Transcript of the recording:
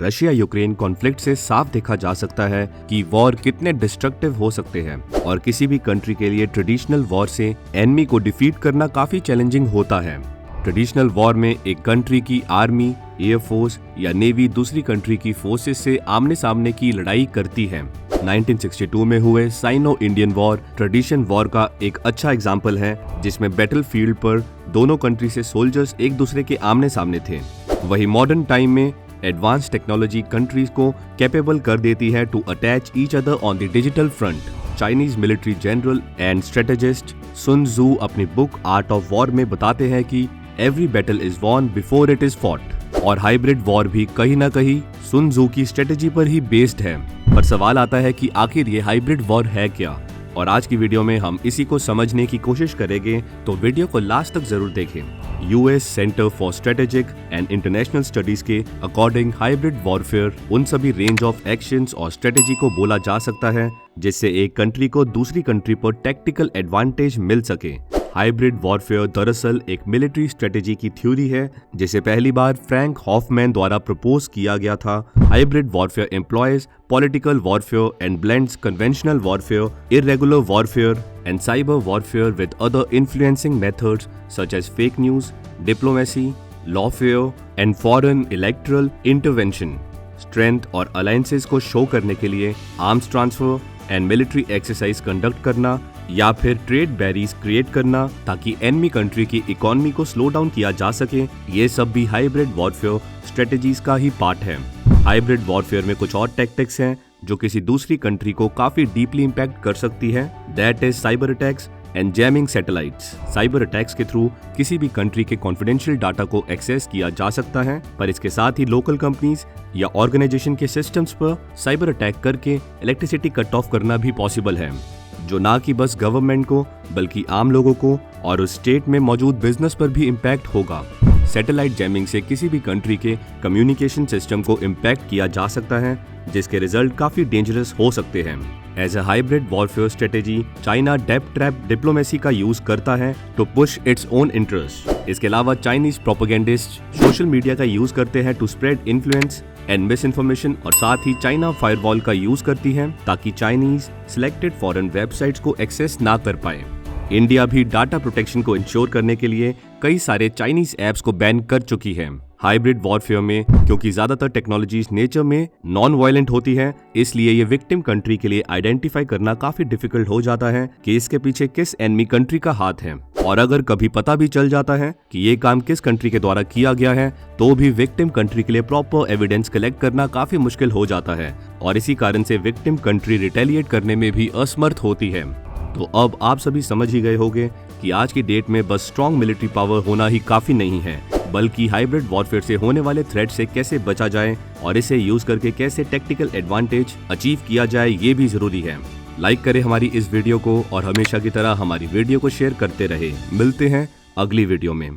Russia Ukraine conflict से साफ देखा जा सकता है कि वॉर कितने डिस्ट्रक्टिव हो सकते हैं और किसी भी कंट्री के लिए ट्रेडिशनल वॉर से एनिमी को डिफीट करना काफी चैलेंजिंग होता है। ट्रेडिशनल वॉर में एक कंट्री की आर्मी, एयरफोर्स या नेवी दूसरी कंट्री की फोर्सेस से आमने सामने की लड़ाई करती है। 1962 में हुए Sino Indian war tradition war का एक अच्छा एग्जाम्पल है, जिसमें बैटलफील्ड पर दोनों कंट्री से सोल्जर्स एक दूसरे के आमने सामने थे। वही मॉडर्न टाइम में एडवांस टेक्नोलॉजी कंट्रीज को कैपेबल कर देती है to attach each other on the digital front. Chinese military general and strategist Sun Tzu अपनी बुक आर्ट ऑफ वॉर में बताते हैं कि every battle is won before it is fought. और हाइब्रिड वॉर भी कहीं ना कहीं सुन त्सू की स्ट्रेटेजी पर ही बेस्ड है। पर सवाल आता है कि आखिर ये हाइब्रिड वॉर है क्या, और आज की वीडियो में हम इसी को समझने की कोशिश करेंगे, तो वीडियो को लास्ट तक जरूर देखें। US centre for strategic and international studies के अकॉर्डिंग हाइब्रिड वॉरफेयर उन सभी रेंज ऑफ एक्शंस और स्ट्रेटेजी को बोला जा सकता है जिससे एक कंट्री को दूसरी कंट्री पर टैक्टिकल एडवांटेज मिल सके। हाइब्रिड वॉरफेयर दरअसल एक मिलिट्री स्ट्रेटेजी की थ्योरी है जिसे पहली बार फ्रैंक हॉफमैन द्वारा प्रपोज किया गया था। Hybrid warfare employees political warfare and blends conventional warfare, irregular warfare and cyber warfare with other influencing methods such as fake news, diplomacy, lawfare and foreign electoral intervention। Strength और alliances को show करने के लिए arms transfer and military exercise conduct करना या फिर trade barriers create करना ताकि एनिमी कंट्री की इकोनॉमी को स्लो डाउन किया जा सके, ये सब भी हाइब्रिड वॉरफेयर स्ट्रेटेजीज का ही पार्ट है। हाइब्रिड वॉरफेयर में कुछ और टैक्टिक्स हैं जो किसी दूसरी कंट्री को काफी डीपली इंपैक्ट कर सकती है। That is cyber attacks and jamming satellites. Cyber attacks के थ्रू किसी भी कंट्री के कॉन्फिडेंशियल डाटा को एक्सेस किया जा सकता है, पर इसके साथ ही लोकल कंपनीज या ऑर्गेनाइजेशन के सिस्टम्स पर साइबर अटैक करके इलेक्ट्रिसिटी कट ऑफ करना भी पॉसिबल है, जो ना कि बस गवर्नमेंट को बल्कि आम लोगों को और उस स्टेट में मौजूद बिजनेस पर भी इम्पैक्ट होगा। सैटेलाइट जैमिंग से किसी भी कंट्री के कम्युनिकेशन सिस्टम को इम्पैक्ट किया जा सकता है, जिसके रिजल्ट काफी डेंजरस हो सकते हैं। As a hybrid warfare strategy, China डेप्थ ट्रैप डिप्लोमेसी का यूज करता है to push its own interest. इसके अलावा चाइनीज प्रोपेगेंडिस्ट सोशल मीडिया का यूज करते हैं to spread influence and misinformation, और साथ ही चाइना फायरवॉल का यूज करती है ताकि चाइनीज सिलेक्टेड फॉरेन वेबसाइट्स को एक्सेस ना कर पाए। इंडिया भी डाटा प्रोटेक्शन को इंश्योर करने के लिए कई सारे चाइनीज ऐप्स को बैन कर चुकी है। हाइब्रिड वॉरफेयर में क्योंकि ज्यादातर टेक्नोलॉजीज नेचर में नॉन वायलेंट होती है, इसलिए ये विक्टिम कंट्री के लिए आइडेंटिफाई करना काफी डिफिकल्ट हो जाता है कि इसके पीछे किस एनिमी कंट्री का हाथ है। और अगर कभी पता भी चल जाता है कि ये काम किस कंट्री के द्वारा किया गया है, तो भी विक्टिम कंट्री के लिए प्रॉपर एविडेंस कलेक्ट करना काफी मुश्किल हो जाता है, और इसी कारण से विक्टिम कंट्री रिटेलिएट करने में भी असमर्थ होती है। तो अब आप सभी समझ ही गए होंगे कि आज की डेट में बस स्ट्रॉन्ग मिलिट्री पावर होना ही काफी नहीं है, बल्कि हाइब्रिड वॉरफेयर से होने वाले थ्रेट से कैसे बचा जाए और इसे यूज करके कैसे टैक्टिकल एडवांटेज अचीव किया जाए, ये भी जरूरी है। लाइक करें हमारी इस वीडियो को और हमेशा की तरह हमारी वीडियो को शेयर करते रहे। मिलते हैं अगली वीडियो में।